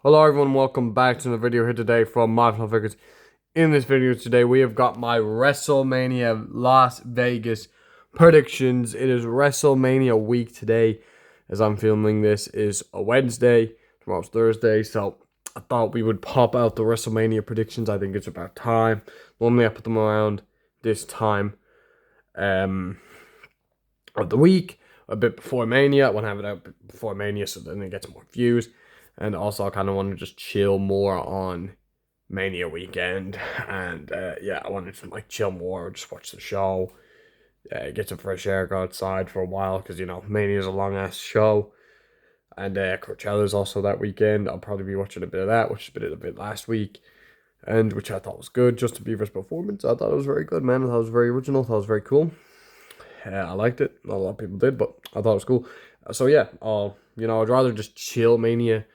Hello everyone, welcome back to another video here today from My Final Figures. In this video today, we have got my WrestleMania Las Vegas predictions. It is WrestleMania week today. As I'm filming this is a Wednesday, tomorrow's Thursday, so I thought we would pop out the WrestleMania predictions. I think it's about time. Normally I put them around this time of the week, a bit before Mania. I want to have it out before Mania so then it gets more views. And also, I kind of want to just chill more on Mania weekend. And yeah, I wanted to like chill more, just watch the show, get some fresh air, go outside for a while. Because, you know, Mania is a long ass show. And Coachella is also that weekend. I'll probably be watching a bit of that, which I did a bit last week. And which I thought was good. Justin Bieber's performance, I thought it was very good, man. I thought it was very original. I thought it was very cool. I liked it. Not a lot of people did, but I thought it was cool. So yeah, you know, I'd rather just chill Mania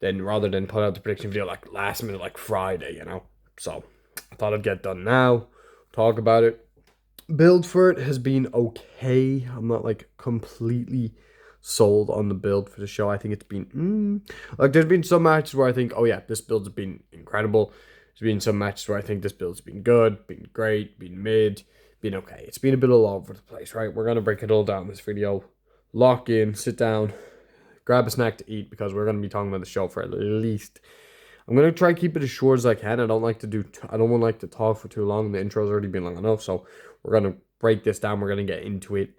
then rather than put out the prediction video like last minute, like Friday, you know. So I thought I'd get done now, talk about it. Build for it has been okay. I'm not like completely sold on the build for the show. I think it's been like there's been some matches where I think, oh yeah, this build's been incredible. There's been some matches where I think this build's been good, been great, been mid, been okay. It's been a bit all over the place, right? We're gonna break it all down in this video. Lock in, sit down, grab a snack to eat because we're going to be talking about the show for at least. I'm going to try to keep it as short as I can. I don't want to like to talk for too long. The intro's already been long enough, so we're going to break this down. We're going to get into it.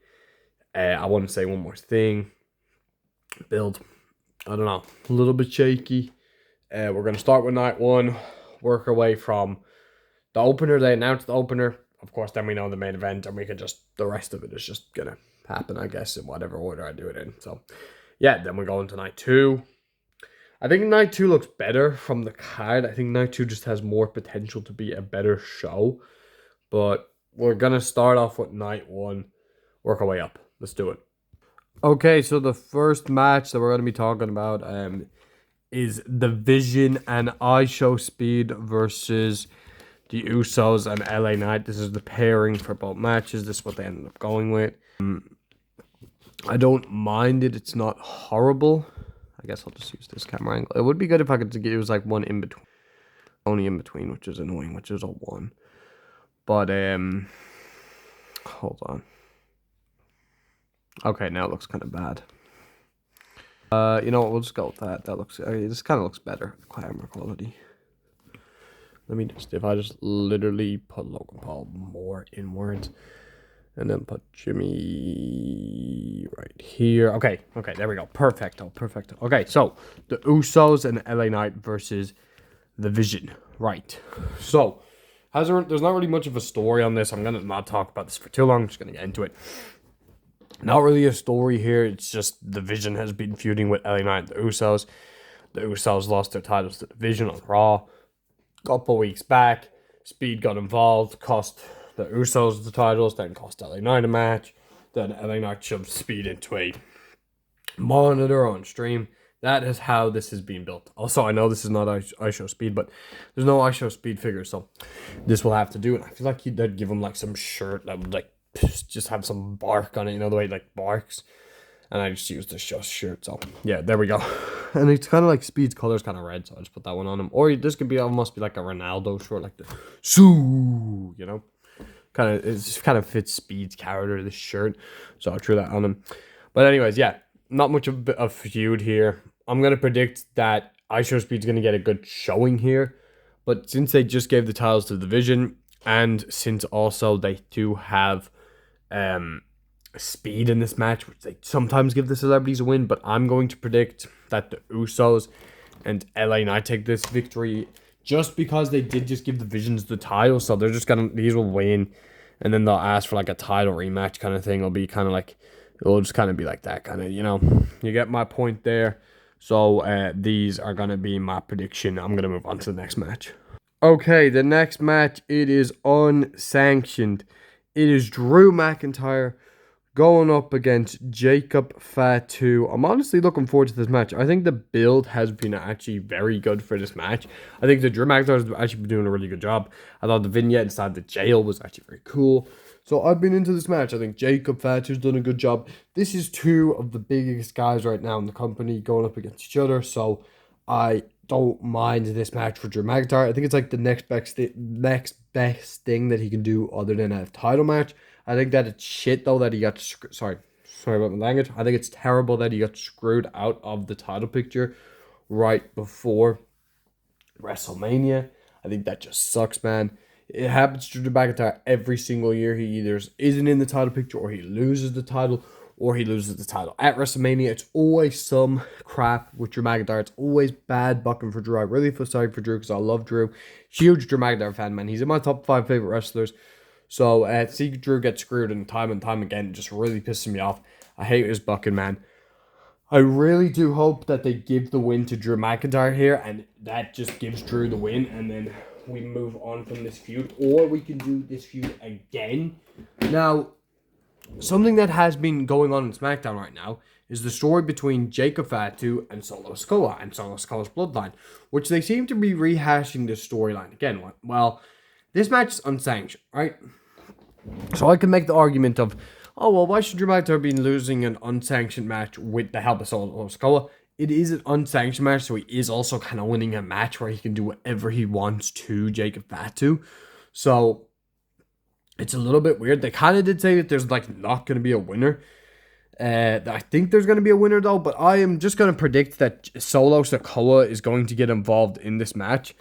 I want to say one more thing. Build, I don't know, a little bit shaky. We're going to start with night one, work our way from the opener. They announced the opener. Of course, then we know the main event, and we can the rest of it is just going to happen, I guess, in whatever order I do it in. So yeah, then we go into night two. I think night two looks better from the card. I think night two just has more potential to be a better show. But we're going to start off with night one, work our way up. Let's do it. Okay, so the first match that we're going to be talking about is the Vision and IShowSpeed versus the Usos and LA Knight. This is the pairing for both matches. This is what they ended up going with. I don't mind it. It's not horrible. I guess I'll just use this camera angle. It would be good if I could get it was like one in between. Only in between, which is annoying, which is a 1. But hold on. Okay, now it looks kind of bad. You know what, we'll just go with that. That looks this kind of looks better. Camera quality. Let me just if I just literally put Logan Paul more inwards. And then put Jimmy right here. Okay, there we go. Perfecto. Okay, so the Usos and LA Knight versus the Vision. Right. So, there's not really much of a story on this. I'm going to not talk about this for too long. I'm just going to get into it. Not really a story here. It's just the Vision has been feuding with LA Knight and the Usos. The Usos lost their titles to the Vision on Raw. A couple weeks back, Speed got involved, cost the Usos the titles, then cost LA Knight a match. Then LA Knight shoved Speed into a monitor on stream. That is how this is being built. Also, I know this is not IShowSpeed, but there's no IShowSpeed figure, so this will have to do it. I feel like they'd give him like some shirt that would like just have some bark on it, you know, the way it like barks. And I just used this shirt, so yeah, there we go. And it's kind of like Speed's color is kind of red, so I just put that one on him. Or this could be almost be like a Ronaldo shirt, like the Sue, you know. It just kind of fits Speed's character, this shirt. So I threw that on him. But anyways, yeah, not much of a feud here. I'm going to predict that IShowSpeed's going to get a good showing here. But since they just gave the titles to the Division, and since also they do have Speed in this match, which they sometimes give the celebrities a win, but I'm going to predict that the Usos and LA Knight take this victory just because they did just give the Visions the title, so they're just these will win, and then they'll ask for like a title rematch kind of thing. It'll be kind of like, it'll just kind of be like that kind of, you know, you get my point there. So these are going to be my prediction. I'm going to move on to the next match. Okay, the next match, it is unsanctioned. It is Drew McIntyre going up against Jacob Fatu. I'm honestly looking forward to this match. I think the build has been actually very good for this match. I think the Drew McIntyre has actually been doing a really good job. I thought the vignette inside the jail was actually very cool. So I've been into this match. I think Jacob Fatu's done a good job. This is two of the biggest guys right now in the company going up against each other. So I don't mind this match for Drew McIntyre. I think it's like the next best thing that he can do other than a title match. I think that it's shit though that he got sorry about my language. I think it's terrible that he got screwed out of the title picture right before WrestleMania. I think that just sucks, man. It happens to Drew McIntyre every single year. He either isn't in the title picture or he loses the title or he loses the title. At WrestleMania, it's always some crap with Drew McIntyre. It's always bad bucking for Drew. I really feel sorry for Drew because I love Drew. Huge Drew McIntyre fan, man. He's in my top 5 favorite wrestlers. So to see Drew get screwed and time again just really pisses me off. I hate his bucking, man. I really do hope that they give the win to Drew McIntyre here, and that just gives Drew the win, and then we move on from this feud, or we can do this feud again. Now, something that has been going on in SmackDown right now is the story between Jacob Fatu and Solo Sikoa and Solo Sikoa's bloodline, which they seem to be rehashing this storyline again. Well, this match is unsanctioned, right? So I can make the argument of, oh, well, why should Drew McIntyre be losing an unsanctioned match with the help of Solo Sikoa? It is an unsanctioned match, so he is also kind of winning a match where he can do whatever he wants to Jacob Fatu. So it's a little bit weird. They kind of did say that there's like not going to be a winner. I think there's going to be a winner though, but I am just going to predict that Solo Sikoa is going to get involved in this match.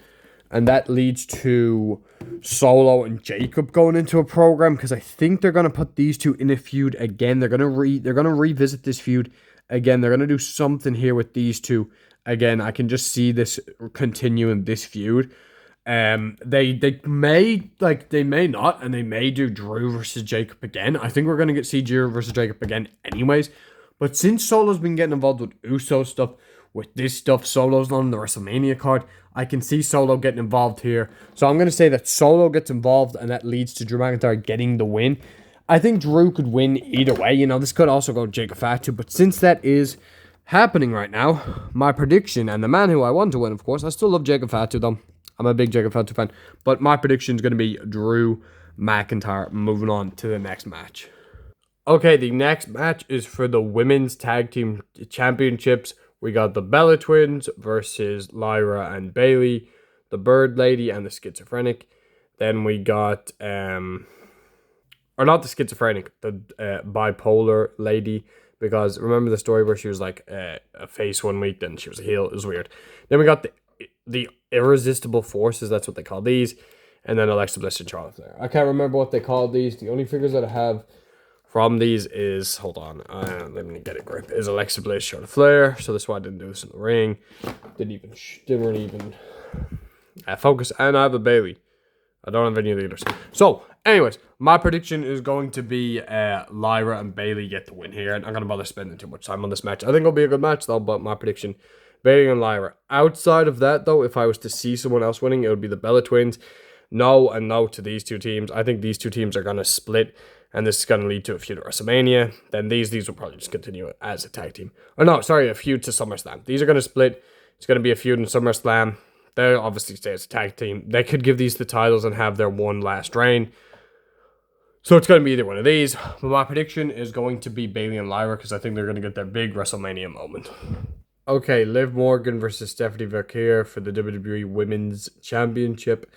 And that leads to Solo and Jacob going into a program because I think they're gonna put these two in a feud again. They're gonna revisit this feud again. They're gonna do something here with these two again. I can just see this continuing this feud. They may not, and they may do Drew versus Jacob again. I think we're gonna see Drew versus Jacob again, anyways. But since Solo's been getting involved with Uso stuff, with this stuff, Solo's not on the WrestleMania card. I can see Solo getting involved here. So I'm going to say that Solo gets involved and that leads to Drew McIntyre getting the win. I think Drew could win either way. You know, this could also go Jacob Fatu. But since that is happening right now, my prediction, and the man who I want to win, of course, I still love Jacob Fatu though. I'm a big Jacob Fatu fan. But my prediction is going to be Drew McIntyre moving on to the next match. Okay, the next match is for the Women's Tag Team Championships. We got the Bella Twins versus Lyra and Bailey, the Bird Lady and the Schizophrenic. Then we got, or not the Schizophrenic, the Bipolar Lady. Because remember the story where she was like a face one week, then she was a heel. It was weird. Then we got the Irresistible Forces. That's what they call these. And then Alexa Bliss and Charlotte Flair. I can't remember what they called these. The only figures that I have from these is, hold on, let me get a grip, is Alexa Bliss, Charlotte Flair. So that's why I didn't do this in the ring. Didn't even focus. And I have a Bailey. I don't have any of the others. So, anyways, my prediction is going to be Lyra and Bailey get the win here. And I'm going to bother spending too much time on this match. I think it'll be a good match though, but my prediction, Bailey and Lyra. Outside of that though, if I was to see someone else winning, it would be the Bella Twins. No and no to these two teams. I think these two teams are going to split. And this is going to lead to a feud at WrestleMania. Then these will probably just continue as a tag team. Or no, sorry, a feud to SummerSlam. These are going to split. It's going to be a feud in SummerSlam. They'll obviously stay as a tag team. They could give these the titles and have their one last reign. So it's going to be either one of these. But my prediction is going to be Bailey and Lyra because I think they're going to get their big WrestleMania moment. Okay, Liv Morgan versus Stephanie Vaquer for the WWE Women's Championship.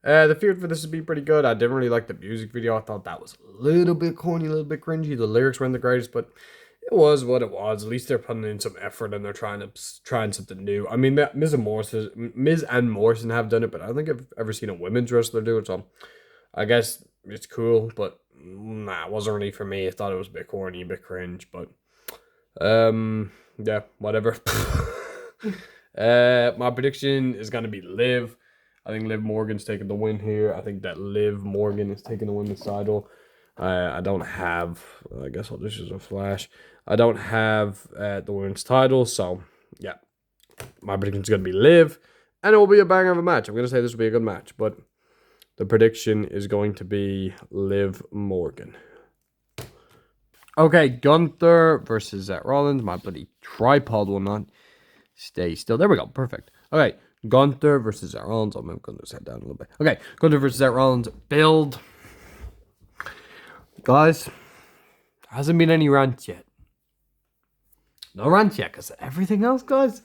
The feud for this would be pretty good. I didn't really like the music video. I thought that was a little bit corny, a little bit cringy. The lyrics weren't the greatest, but it was what it was. At least they're putting in some effort and they're trying something new. I mean, Miz and Morrison have done it, but I don't think I've ever seen a women's wrestler do it. So I guess it's cool, but it wasn't really for me. I thought it was a bit corny, a bit cringe, but yeah, whatever. My prediction is gonna be Liv. I think Liv Morgan's taking the win here. I think that Liv Morgan is taking the women's title. I don't have, I guess I'll just use a flash. I don't have the women's title, so yeah. My prediction is going to be Liv, and it will be a banger of a match. I'm going to say this will be a good match, but the prediction is going to be Liv Morgan. Okay, Gunther versus Seth Rollins. My bloody tripod will not stay still. There we go, perfect. Okay. Gunther versus Seth Rollins. I'm going to head down a little bit. Okay, Gunther versus Seth Rollins. Build. Guys, there hasn't been any rants yet. No rants yet, because everything else, guys,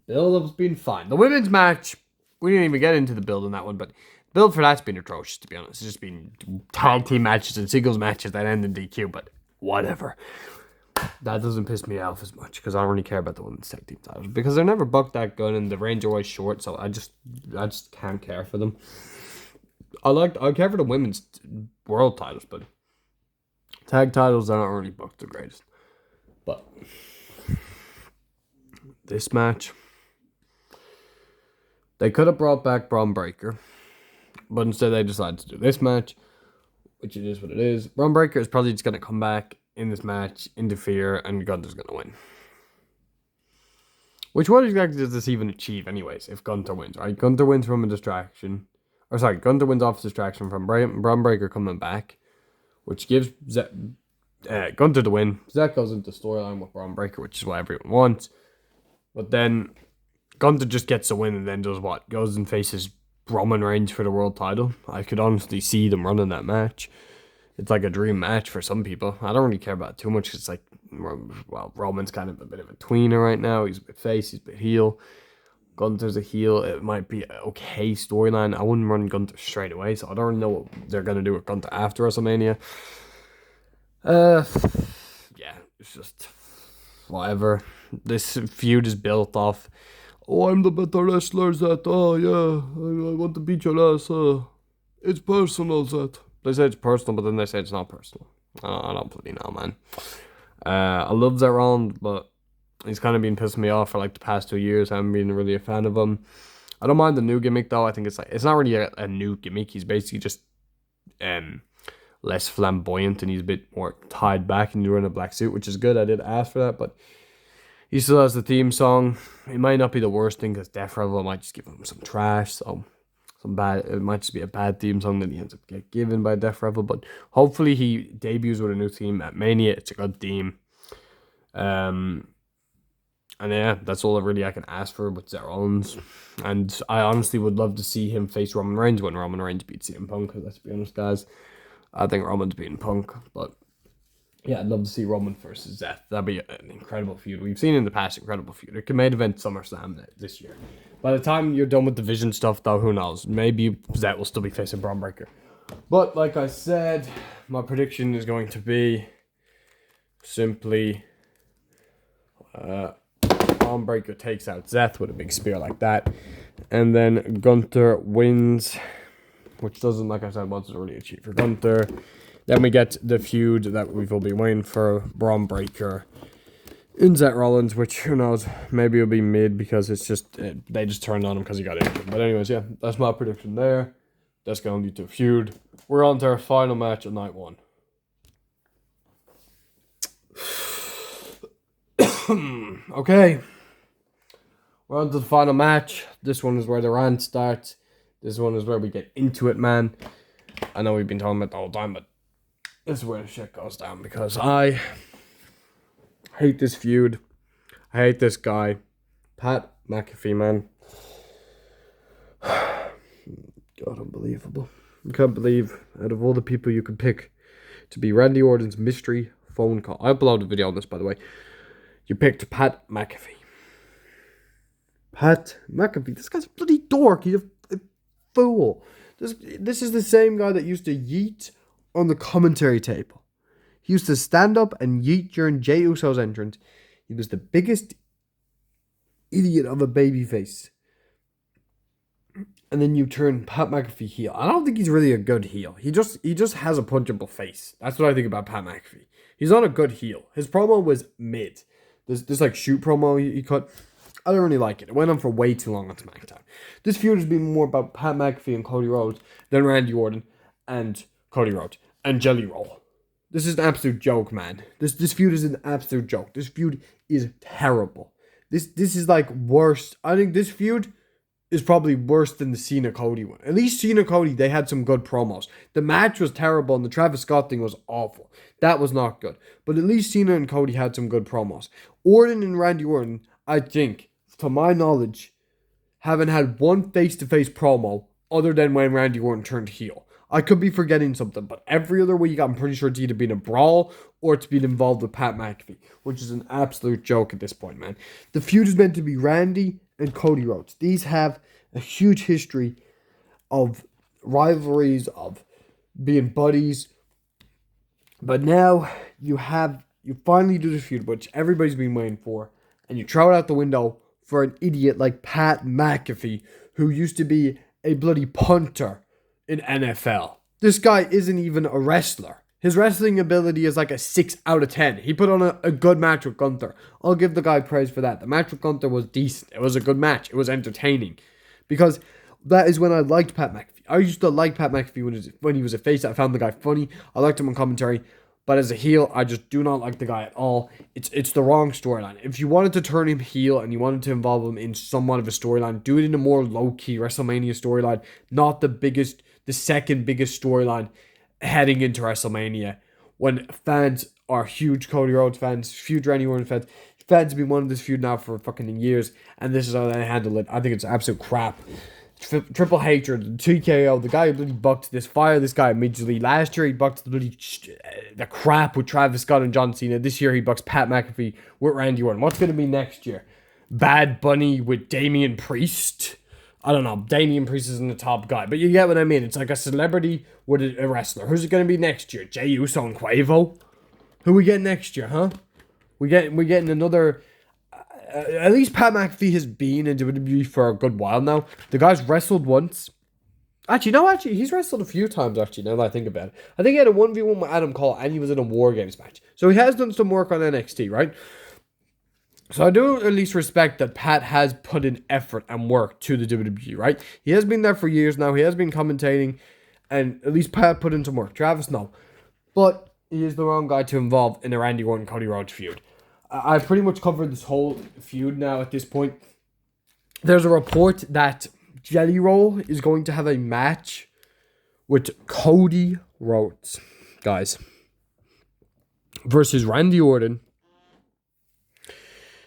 Build-up's been fine. The women's match, we didn't even get into the build in that one, but build for that's been atrocious, to be honest. It's just been tag team matches and singles matches that end in DQ, but whatever. That doesn't piss me off as much because I don't really care about the women's tag team titles because they're never booked that good and the range are always short, so I just can't care for them. I care for the women's world titles, but tag titles are not really booked the greatest. But this match, they could have brought back Braun Breaker, but instead they decided to do this match, which it is what it is. Braun Breaker is probably just going to come back in this match, interfere, and Gunther's going to win. Which what exactly does this even achieve anyways if Gunther wins, right? Gunther wins from a distraction. Gunther wins off distraction from Braun Breaker coming back, which gives Gunther the win. Zach goes into storyline with Braun Breaker, which is what everyone wants. But then Gunther just gets the win and then does what? Goes and faces Roman Reigns for the world title. I could honestly see them running that match. It's like a dream match for some people. I don't really care about it too much. It's like, well, Roman's kind of a bit of a tweener right now. He's a bit face, he's a bit heel. Gunther's a heel. It might be an okay storyline. I wouldn't run Gunther straight away, so I don't really know what they're going to do with Gunther after WrestleMania. Yeah, it's just whatever. This feud is built off, oh, I'm the better wrestler, Zed. Oh, yeah, I want to beat your ass. It's personal, Zed. They say it's personal, but then they say it's not personal. I don't bloody know, man. I love Zed Rollins, but he's kind of been pissing me off for like the past 2 years. I haven't been really a fan of him. I don't mind the new gimmick though. I think it's not really a new gimmick. He's basically just less flamboyant and he's a bit more tied back and wearing a black suit, which is good. I did ask for that, but he still has the theme song. It might not be the worst thing because Death Revel might just give him some trash, so it might just be a bad theme song that he ends up getting given by Death Revel. But hopefully he debuts with a new theme at Mania. It's a good theme. And yeah, that's all I can ask for with Zed Rollins. And I honestly would love to see him face Roman Reigns when Roman Reigns beats CM Punk. Because let's be honest, guys, I think Roman's beating Punk. But yeah, I'd love to see Roman versus Zed. That'd be an incredible feud. We've seen in the past incredible feud. It can main event SummerSlam this year. By the time you're done with division stuff, though, who knows? Maybe Zed will still be facing Braun Breaker. But like I said, my prediction is going to be simply Braun Breaker takes out Zed with a big spear like that. And then Gunther wins, which doesn't, like I said, wasn't really achieve for Gunther. Then we get the feud that we've all been waiting for, Braun Breaker in Zed Rollins, which, who knows, maybe it'll be mid because it's just, they just turned on him because he got injured. But anyways, yeah, that's my prediction there. That's going to lead to a feud. We're on to our final match of night one. Okay. We're on to the final match. This one is where the rant starts. This one is where we get into it, man. I know we've been talking about it the whole time, but this is where the shit goes down because I hate this feud. I hate this guy. Pat McAfee, man. God, unbelievable. I can't believe out of all the people you could pick to be Randy Orton's mystery phone call. I uploaded a video on this, by the way. You picked Pat McAfee. Pat McAfee. This guy's a bloody dork. He's a fool. This is the same guy that used to yeet on the commentary table. He used to stand up and yeet during Jey Uso's entrance. He was the biggest idiot of a babyface. And then you turn Pat McAfee heel. I don't think he's really a good heel. He just has a punchable face. That's what I think about Pat McAfee. He's not a good heel. His promo was mid. This like shoot promo he cut. I don't really like it. It went on for way too long on SmackDown. This feud has been more about Pat McAfee and Cody Rhodes than Randy Orton and Cody Rhodes and Jelly Roll. This is an absolute joke, man. This feud is an absolute joke. This feud is terrible. This is like worse. I think this feud is probably worse than the Cena Cody one. At least Cena Cody, they had some good promos. The match was terrible and the Travis Scott thing was awful. That was not good. But at least Cena and Cody had some good promos. Orton and Randy Orton, I think, to my knowledge, haven't had one face-to-face promo other than when Randy Orton turned heel. I could be forgetting something, but every other week I'm pretty sure it's either been a brawl or it's been involved with Pat McAfee, which is an absolute joke at this point, man. The feud is meant to be Randy and Cody Rhodes. These have a huge history of rivalries, of being buddies. But now you finally do this feud, which everybody's been waiting for, and you throw it out the window for an idiot like Pat McAfee, who used to be a bloody punter in NFL. This guy isn't even a wrestler. His wrestling ability is like a 6 out of 10. He put on a good match with Gunther. I'll give the guy praise for that. The match with Gunther was decent. It was a good match. It was entertaining. Because that is when I liked Pat McAfee. I used to like Pat McAfee when he was a face. I found the guy funny. I liked him on commentary. But as a heel, I just do not like the guy at all. It's the wrong storyline. If you wanted to turn him heel and you wanted to involve him in somewhat of a storyline, do it in a more low-key WrestleMania storyline, not the second biggest storyline heading into WrestleMania, when fans are huge Cody Rhodes fans, huge Randy Orton fans. Fans have been wanting this feud now for fucking years, and this is how they handle it. I think it's absolute crap. Triple hatred, TKO, the guy who bloody bucked this guy immediately. Last year he bucked the crap with Travis Scott and John Cena. This year he bucks Pat McAfee with Randy Orton. What's going to be next year? Bad Bunny with Damian Priest? I don't know. Damian Priest isn't the top guy, but you get what I mean. It's like a celebrity with a wrestler. Who's it going to be next year? Jey Uso and Quavo? Who we get next year, huh? We getting another... at least Pat McAfee has been in WWE for a good while now. The guy's wrestled once. Actually, he's wrestled a few times, actually, now that I think about it. I think he had a 1v1 with Adam Cole, and he was in a War Games match. So he has done some work on NXT, right? So I do at least respect that Pat has put in effort and work to the WWE, right? He has been there for years now. He has been commentating, and at least Pat put in some work. Travis, no. But he is the wrong guy to involve in a Randy Orton Cody Rhodes feud. I've pretty much covered this whole feud now at this point. There's a report that Jelly Roll is going to have a match with Cody Rhodes, guys, versus Randy Orton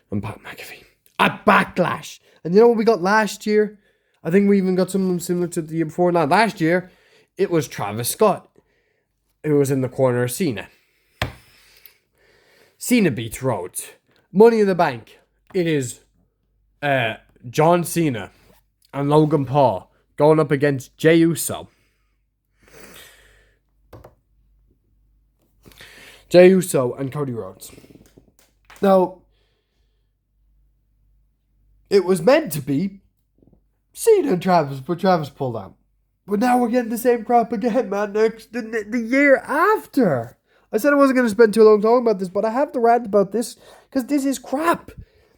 and Pat McAfee at Backlash. And you know what we got last year? I think we even got something similar to the year before. Now, last year, it was Travis Scott who was in the corner of Cena. Cena beats Rhodes. Money in the Bank. It is John Cena and Logan Paul going up against Jey Uso. Jey Uso and Cody Rhodes. Now, it was meant to be Cena and Travis, but Travis pulled out. But now we're getting the same crap again, man. The year after. I said I wasn't going to spend too long talking about this, but I have to rant about this because this is crap.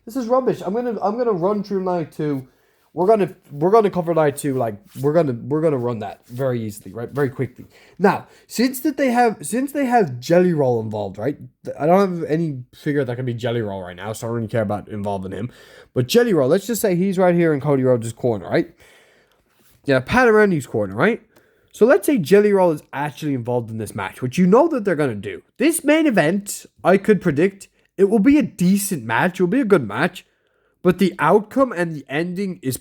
This is rubbish. I'm gonna run through night 2. We're gonna cover night 2. Like we're gonna run that very easily, right? Very quickly. Now, since they have Jelly Roll involved, right? I don't have any figure that can be Jelly Roll right now, so I don't really care about involving him. But Jelly Roll, let's just say he's right here in Cody Rhodes' corner, right? Yeah, Pat and Randy's corner, right? So let's say Jelly Roll is actually involved in this match, which you know that they're going to do. This main event, I could predict, it will be a decent match. It will be a good match. But the outcome and the ending is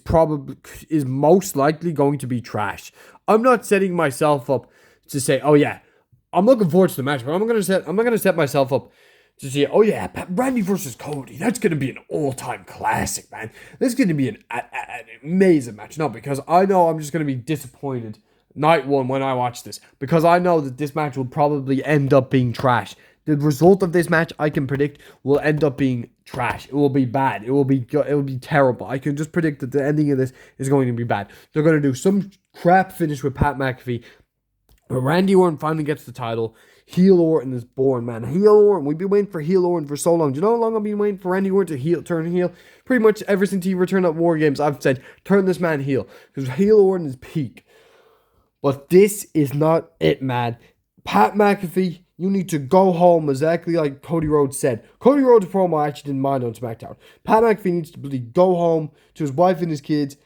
most likely going to be trash. I'm not setting myself up to say, oh yeah, I'm looking forward to the match, but I'm not going to set myself up to say, oh yeah, Randy versus Cody, that's going to be an all-time classic, man. This is going to be an amazing match. No, because I know I'm just going to be disappointed night 1 when I watch this, because I know that this match will probably end up being trash. The result of this match, I can predict, will end up being trash. It will be bad. It will be terrible. I can just predict that the ending of this is going to be bad. They're going to do some crap finish with Pat McAfee, but Randy Orton finally gets the title. Heel Orton is born, man. Heel Orton. We've been waiting for Heel Orton for so long. Do you know how long I've been waiting for Randy Orton to turn heel? Pretty much ever since he returned at War Games, I've said, turn this man heel, because Heel Orton is peak. But this is not it, man. Pat McAfee, you need to go home, exactly like Cody Rhodes said. Cody Rhodes' promo I actually didn't mind on SmackDown. Pat McAfee needs to really go home to his wife and his kids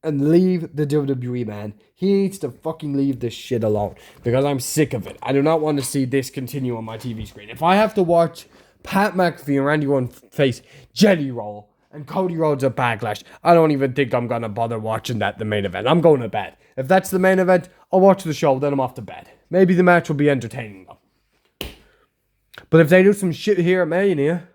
and leave the WWE, man. He needs to fucking leave this shit alone, because I'm sick of it. I do not want to see this continue on my TV screen. If I have to watch Pat McAfee and Randy Orton face Jelly Roll and Cody Rhodes at Backlash, I don't even think I'm going to bother watching the main event. I'm going to bed. If that's the main event, I'll watch the show, then I'm off to bed. Maybe the match will be entertaining, though. But if they do some shit here at Mania,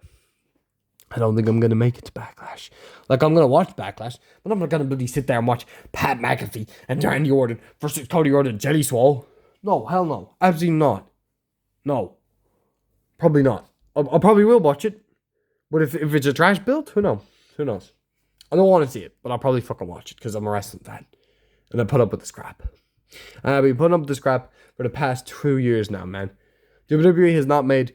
I don't think I'm going to make it to Backlash. Like, I'm going to watch Backlash, but I'm not going to bloody sit there and watch Pat McAfee and Randy Orton versus Cody Orton and Jelly Swole. No, hell no. Absolutely not. No. Probably not. I probably will watch it, but if it's a trash build, who knows? Who knows? I don't want to see it, but I'll probably fucking watch it because I'm a wrestling fan. And I put up with the scrap. And I've been putting up with the scrap for the past 2 years now, man. WWE has not made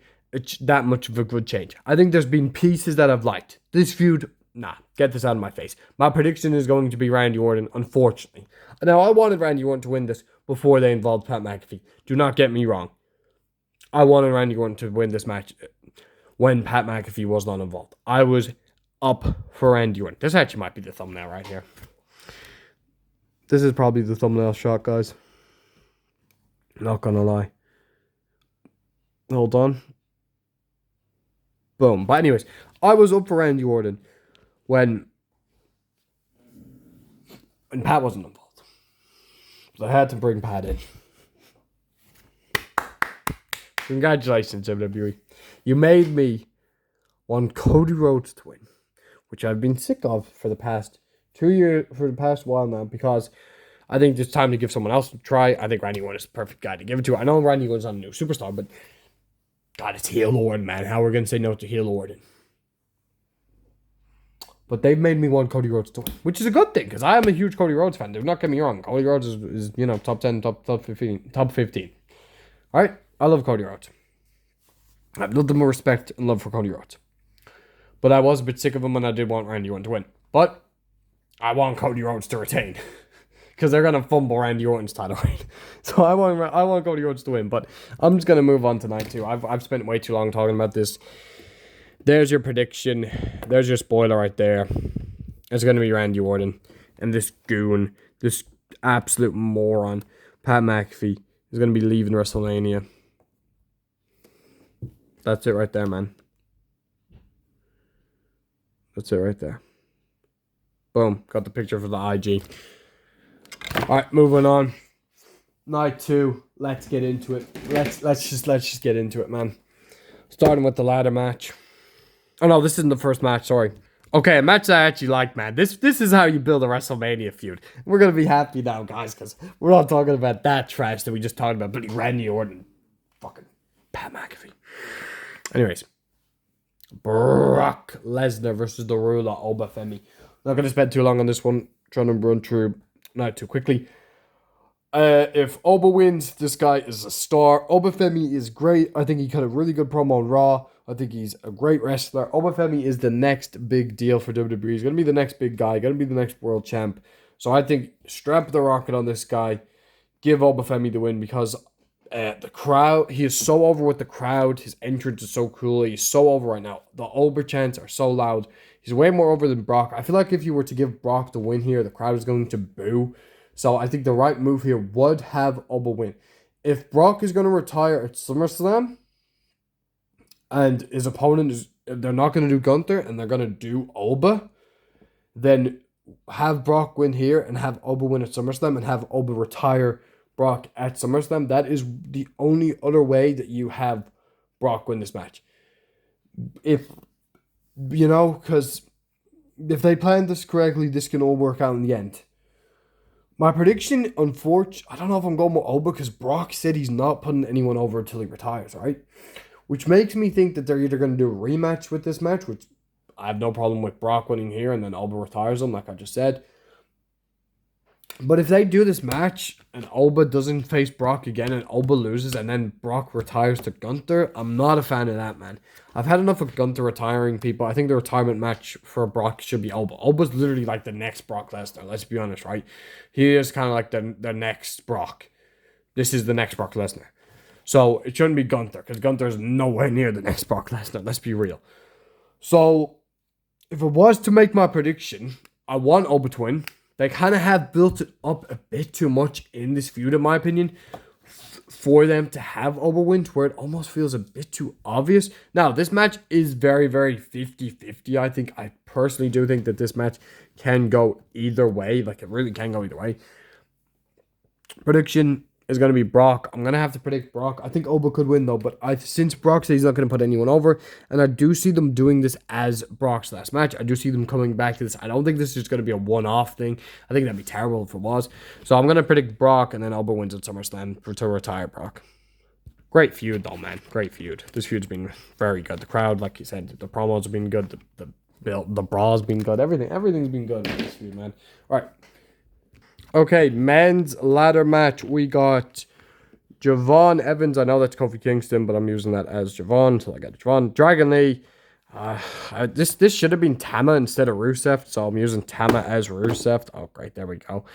that much of a good change. I think there's been pieces that I've liked. This feud, nah, get this out of my face. My prediction is going to be Randy Orton, unfortunately. Now, I wanted Randy Orton to win this before they involved Pat McAfee. Do not get me wrong. I wanted Randy Orton to win this match when Pat McAfee was not involved. I was up for Randy Orton. This actually might be the thumbnail right here. This is probably the thumbnail shot, guys. Not gonna lie. Hold on. Boom. But anyways, I was up for Randy Orton when Pat wasn't involved. So I had to bring Pat in. Congratulations, WWE. You made me want Cody Rhodes to win, which I've been sick of for the past 2 years, for the past while now, because I think it's time to give someone else a try. I think Randy Orton is the perfect guy to give it to. I know Randy Orton's not a new superstar, but God, it's heel Orton, man. How are we going to say no to heel Orton? But they've made me want Cody Rhodes to win, which is a good thing, because I am a huge Cody Rhodes fan. Do not get me wrong. Cody Rhodes is top 10, top 15, top 15. All right? I love Cody Rhodes. I have nothing but respect and love for Cody Rhodes. But I was a bit sick of him, and I did want Randy Orton to win. But I want Cody Rhodes to retain, because they're going to fumble Randy Orton's title reign. So I want Cody Rhodes to win. But I'm just going to move on to night 2. I've spent way too long talking about this. There's your prediction. There's your spoiler right there. It's going to be Randy Orton. And this goon, this absolute moron, Pat McAfee, is going to be leaving WrestleMania. That's it right there, man. That's it right there. Boom. Got the picture for the IG. Alright, moving on. Night 2. Let's get into it. Let's just get into it, man. Starting with the ladder match. Oh no, this isn't the first match, sorry. Okay, a match I actually like, man. This is how you build a WrestleMania feud. We're gonna be happy now, guys, because we're not talking about that trash that we just talked about. Bloody Randy Orton. Fucking Pat McAfee. Anyways. Brock Lesnar versus the ruler, Obafemi. Not gonna spend too long on this one. Trying to run through not too quickly. If Oba wins, this guy is a star. Obafemi is great. I think he cut a really good promo on Raw. I think he's a great wrestler. Obafemi is the next big deal for WWE. He's going to be the next big guy. Going to be the next world champ. So I think strap the rocket on this guy. Give Obafemi the win, because the crowd, he is so over with the crowd. His entrance is so cool. He's so over right now. The Oba chants are so loud. He's way more over than Brock. I feel like if you were to give Brock the win here, the crowd is going to boo. So I think the right move here would have Oba win. If Brock is going to retire at SummerSlam, and his opponent is, they're not going to do Gunther and they're going to do Oba, then have Brock win here and have Oba win at SummerSlam and have Oba retire Brock at SummerSlam. That is the only other way that you have Brock win this match. If, because if they plan this correctly, this can all work out in the end. My prediction, unfortunately, I don't know if I'm going with Oba, because Brock said he's not putting anyone over until he retires, right? Which makes me think that they're either going to do a rematch with this match, which I have no problem with Brock winning here, and then Oba retires him, like I just said. But if they do this match, and Oba doesn't face Brock again, and Oba loses, and then Brock retires to Gunther, I'm not a fan of that, man. I've had enough of Gunther retiring people. I think the retirement match for Brock should be Oba. Oba's literally like the next Brock Lesnar, let's be honest, right? He is kind of like the next Brock. This is the next Brock Lesnar. So it shouldn't be Gunther, because Gunther is nowhere near the next Brock Lesnar. Let's be real. So if it was to make my prediction, I want Oba to win. They kind of have built it up a bit too much in this feud, in my opinion, for them to have Oba win, to where it almost feels a bit too obvious. Now, this match is very, very 50-50. I personally do think that this match can go either way. Like, it really can go either way. Prediction: is going to be Brock. I'm going to have to predict Brock. I think Oba could win, though. But since Brock said he's not going to put anyone over, and I do see them doing this as Brock's last match. I do see them coming back to this. I don't think this is just going to be a one-off thing. I think that'd be terrible if it was. So I'm going to predict Brock, and then Oba wins at SummerSlam to retire Brock. Great feud, though, man. Great feud. This feud's been very good. The crowd, like you said, the promos have been good. The braw's been good. Everything's been good in this feud, man. All right. Okay, men's ladder match. We got Javon Evans. I know that's Kofi Kingston, but I'm using that as Javon until I get Javon. Dragon Lee. This should have been Tama instead of Rusev, so I'm using Tama as Rusev. Oh, great. There we go.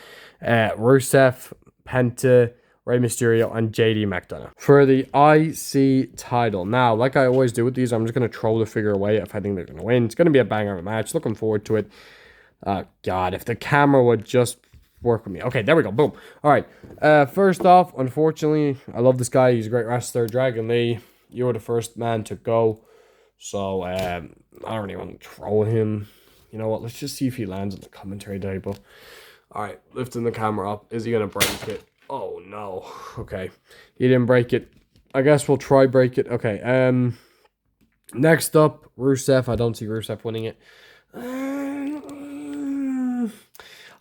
Rusev, Penta, Rey Mysterio, and JD McDonough for the IC title. Now, like I always do with these, I'm just going to throw the figure away if I think they're going to win. It's going to be a banger of a match. Looking forward to it. God, if the camera would just work with me. Okay, there we go. Boom. All right. First off, unfortunately, I love this guy. He's a great wrestler. Dragon Lee, you were the first man to go. So, I don't really want to throw him. You know what? Let's just see if he lands on the commentary table. All right, lifting the camera up. Is he going to break it? Oh, no. Okay. He didn't break it. I guess we'll try break it. Okay. Next up, Rusev. I don't see Rusev winning it. I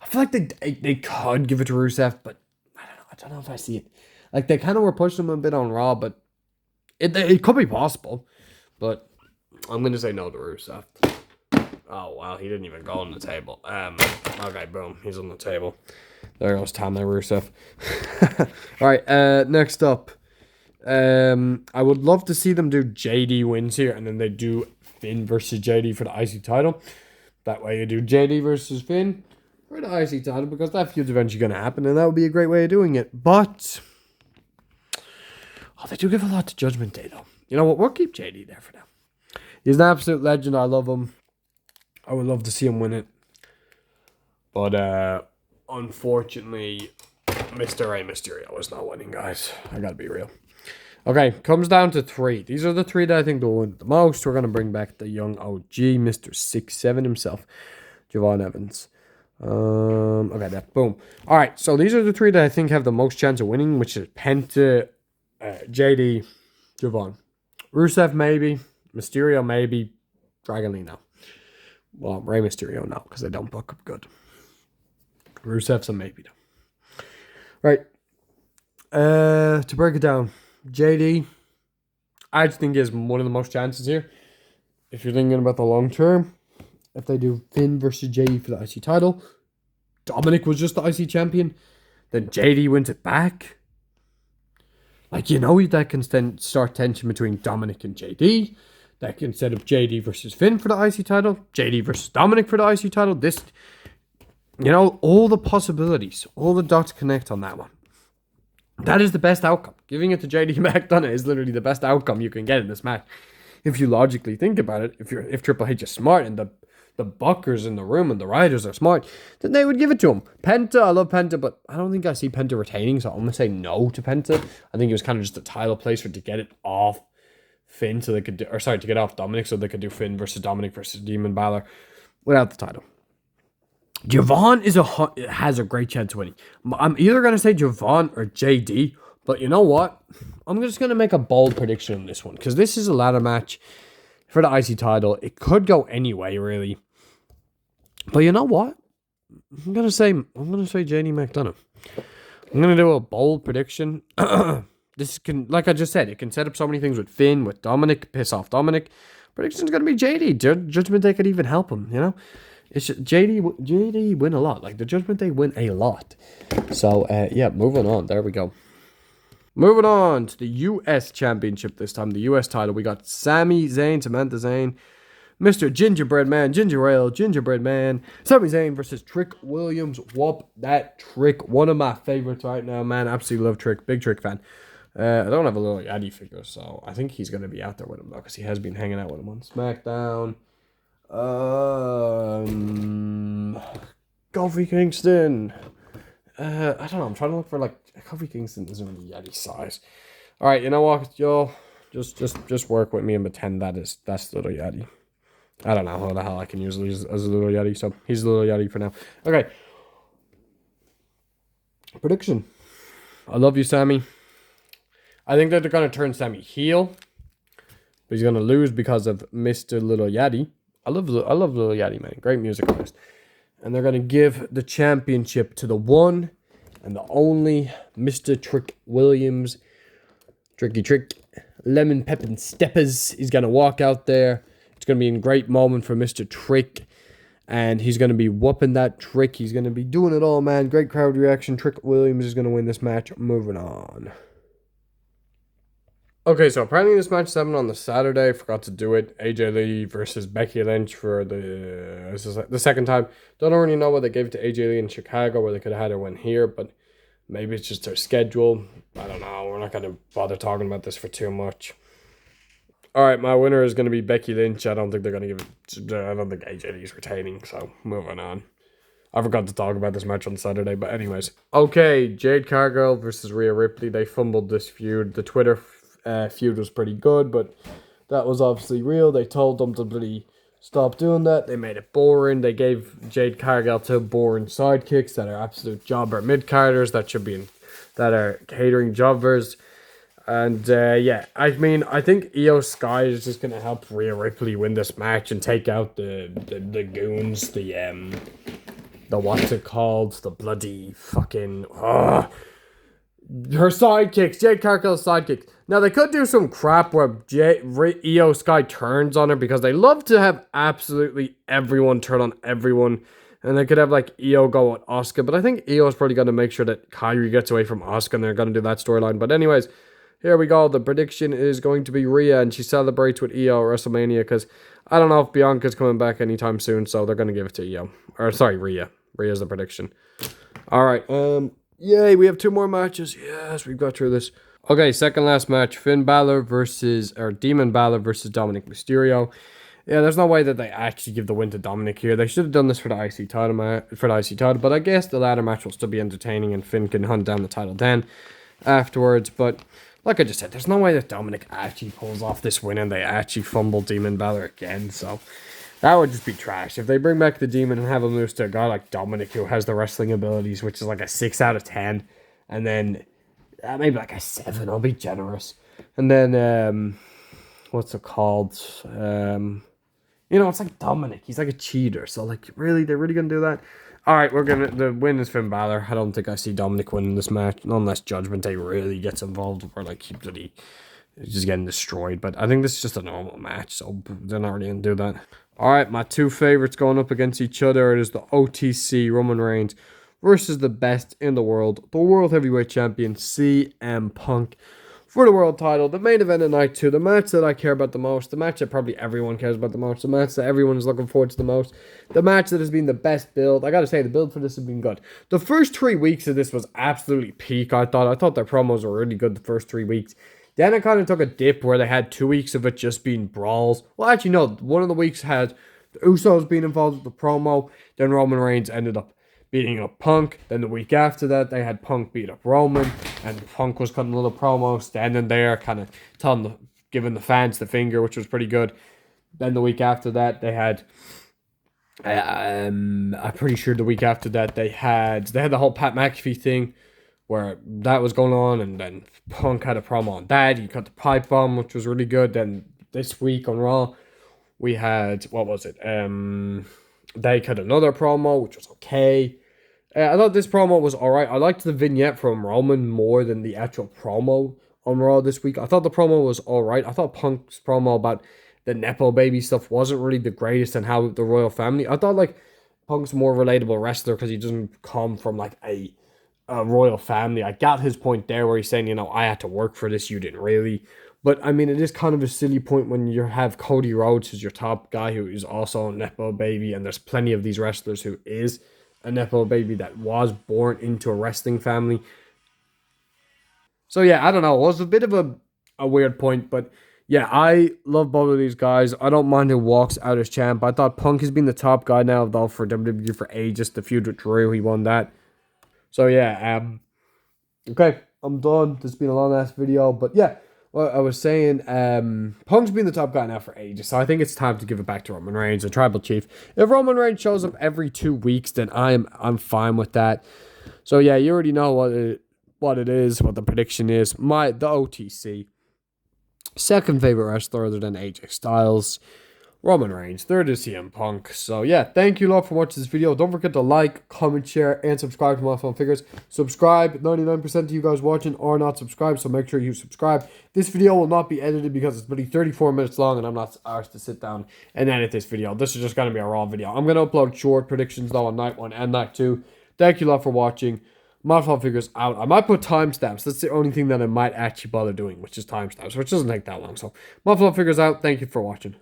feel like they could give it to Rusev, but I don't know if I see it. Like, they kind of were pushing him a bit on Raw, but it could be possible. But I'm going to say no to Rusev. Oh, wow, he didn't even go on the table. Okay, boom, he's on the table. There goes Tama Rusev. All right, next up. I would love to see them do JD wins here, and then they do Finn versus JD for the IC title. That way you do JD versus Finn for the IC title, because that feud's eventually going to happen, and that would be a great way of doing it. But they do give a lot to Judgment Day, though. You know what? We'll keep JD there for now. He's an absolute legend. I love him. I would love to see him win it. But unfortunately, Mr. Rey Mysterio is not winning, guys. I got to be real. Okay, comes down to 3. These are the 3 that I think will win the most. We're going to bring back the young OG, Mr. 6'7" himself, Javon Evans. Okay, that boom. All right, so these are the 3 that I think have the most chance of winning, which is Penta, JD, Javon. Rusev, maybe. Mysterio, maybe. Dragon Lee, no. Well, Rey Mysterio, no, because they don't book up good. Rusev's a maybe, though. Right. To break it down, JD, I just think he has one of the most chances here. If you're thinking about the long term, if they do Finn versus JD for the IC title, Dominic was just the IC champion, then JD wins it back. Like, you know, that can start tension between Dominic and JD. That can set up JD versus Finn for the IC title, JD versus Dominic for the IC title. This, you know, all the possibilities, all the dots connect on that one. That is the best outcome. Giving it to JD McDonough is literally the best outcome you can get in this match. If you logically think about it, if Triple H is smart and the buckers in the room and the riders are smart, then they would give it to him. Penta, I love Penta, but I don't think I see Penta retaining, so I'm going to say no to Penta. I think it was kind of just a title placer to get it off Finn so they could to get off Dominic so they could do Finn versus Dominic versus Demon Balor without the title. Javon has a great chance of winning. I'm either going to say Javon or JD, but you know what? I'm just going to make a bold prediction on this one, because this is a ladder match for the IC title. It could go anyway, really. But you know what? I'm gonna say JD McDonough. I'm gonna do a bold prediction. This can, like I just said, it can set up so many things with Finn, with Dominic, piss off Dominic. Prediction's gonna be JD. Judgment Day could even help him. You know, it's just JD win a lot. Like, the Judgment Day win a lot. So yeah, moving on. There we go. Moving on to the U.S. Championship this time, the U.S. title. We got Sami Zayn, Samantha Zayn, Mr. Gingerbread Man, Ginger Ale, Gingerbread Man, Sami Zayn versus Trick Williams. Whoop that Trick. One of my favorites right now, man. Absolutely love Trick. Big Trick fan. I don't have a little Yaddy figure, so I think he's going to be out there with him, though, because he has been hanging out with him on SmackDown. Kofi Kingston. I don't know. I'm trying to look for, like, Kofi Kingston isn't really Yeti size. All right, you know what, y'all? Just work with me and pretend that's little Yeti. I don't know how the hell I can use him as a little Yeti, so he's a little Yeti for now. Okay. Prediction. I love you, Sammy. I think that they're going to turn Sammy heel. But he's going to lose because of Mr. Little Yachty. I love Little Yachty, man. Great music artist. And they're going to give the championship to the one and the only Mr. Trick Williams. Tricky Trick. Lemon Pepin Steppers. He's going to walk out there. It's going to be a great moment for Mr. Trick. And he's going to be whooping that Trick. He's going to be doing it all, man. Great crowd reaction. Trick Williams is going to win this match. Moving on. Okay, so apparently this match is happening on the Saturday. I forgot to do it. AJ Lee versus Becky Lynch for the second time. Don't really know why they gave it to AJ Lee in Chicago, where they could have had her win here, but maybe it's just their schedule. I don't know. We're not going to bother talking about this for too much. All right, my winner is going to be Becky Lynch. I don't think they're going to give it. I don't think AJ Lee is retaining, so moving on. I forgot to talk about this match on Saturday, but anyways. Okay, Jade Cargill versus Rhea Ripley. They fumbled this feud. The Twitter feud was pretty good, but that was obviously real. They told them to bloody stop doing that. They made it boring. They gave Jade Cargill two boring sidekicks that are absolute jobber mid-carders that are catering jobbers. And yeah, I mean, I think Io Sky is just gonna help Rhea Ripley win this match and take out the goons, the what's it called, the bloody fucking her sidekicks, Jade Cargill's sidekicks. Now they could do some crap where Io Sky turns on her, because they love to have absolutely everyone turn on everyone. And they could have like Io go on Asuka, but I think Io is probably gonna make sure that Kairi gets away from Asuka, and they're gonna do that storyline. But anyways. Here we go. The prediction is going to be Rhea, and she celebrates with Io at WrestleMania, because I don't know if Bianca's coming back anytime soon, so they're going to give it to Io. Or, sorry, Rhea. Rhea's the prediction. All right. Yay, we have two more matches. Yes, we've got through this. Okay, second last match. Demon Balor versus Dominic Mysterio. Yeah, there's no way that they actually give the win to Dominic here. They should have done this for the IC title, but I guess the ladder match will still be entertaining, and Finn can hunt down the title then afterwards, but like I just said, there's no way that Dominic actually pulls off this win and they actually fumble Demon Balor again. So that would just be trash. If they bring back the Demon and have him lose to a guy like Dominic, who has the wrestling abilities, which is like a 6 out of 10, and then maybe like a 7, I'll be generous. And then, what's it called? It's like Dominic. He's like a cheater. So, like, really? They're really going to do that? All right, the win is Finn Balor. I don't think I see Dominic winning this match, unless Judgment Day really gets involved, or like he's just getting destroyed. But I think this is just a normal match, so they're not really gonna do that. All right, my two favorites going up against each other. It is the OTC Roman Reigns versus the best in the world Heavyweight Champion CM Punk, for the world title. The main event of night 2, the match that I care about the most, the match that probably everyone cares about the most, the match that everyone is looking forward to the most, the match that has been the best build. I gotta say, the build for this has been good. The first 3 weeks of this was absolutely peak, I thought their promos were really good the first 3 weeks. Then it kind of took a dip where they had 2 weeks of it just being brawls. Well, actually, no, one of the weeks had the Usos being involved with the promo, then Roman Reigns ended up beating up Punk. Then the week after that, they had Punk beat up Roman, and Punk was cutting a little promo, standing there, kind of giving the fans the finger, which was pretty good. Then the week after that, they had, I'm pretty sure the week after that, they had the whole Pat McAfee thing, where that was going on, and then Punk had a promo on that. He cut the pipe bomb, which was really good. Then this week on Raw, we had, what was it? They cut another promo, which was okay. I thought this promo was alright. I liked the vignette from Roman more than the actual promo on Raw this week. I thought the promo was alright. I thought Punk's promo about the Nepo baby stuff wasn't really the greatest, and how the royal family. I thought like Punk's a more relatable wrestler because he doesn't come from like a royal family. I got his point there where he's saying, I had to work for this, you didn't really. But I mean, it is kind of a silly point when you have Cody Rhodes as your top guy who is also a Nepo baby, and there's plenty of these wrestlers who is a Nepo baby that was born into a wrestling family. So yeah, I don't know. It was a bit of a weird point, but yeah, I love both of these guys. I don't mind who walks out as champ. I thought Punk has been the top guy now though for WWE for ages. The feud with Drew, he won that. So yeah, okay, I'm done. This has been a long ass video, but yeah. Well, I was saying, Punk's been the top guy now for ages, so I think it's time to give it back to Roman Reigns, the Tribal Chief. If Roman Reigns shows up every 2 weeks, then I'm fine with that. So yeah, you already know what it is, what the prediction is. The OTC. Second favorite wrestler other than AJ Styles, Roman Reigns. Third is CM Punk. So yeah, thank you a lot for watching this video. Don't forget to like, comment, share, and subscribe to Milestone Figures. Subscribe. 99% of you guys watching are not subscribed, so make sure you subscribe. This video will not be edited because it's only 34 minutes long, and I'm not asked to sit down and edit this video. This is just going to be a raw video. I'm going to upload short predictions though on night 1 and night 2. Thank you a lot for watching. Milestone Figures out. I might put timestamps. That's the only thing that I might actually bother doing, which is timestamps, which doesn't take that long. So Milestone Figures out. Thank you for watching.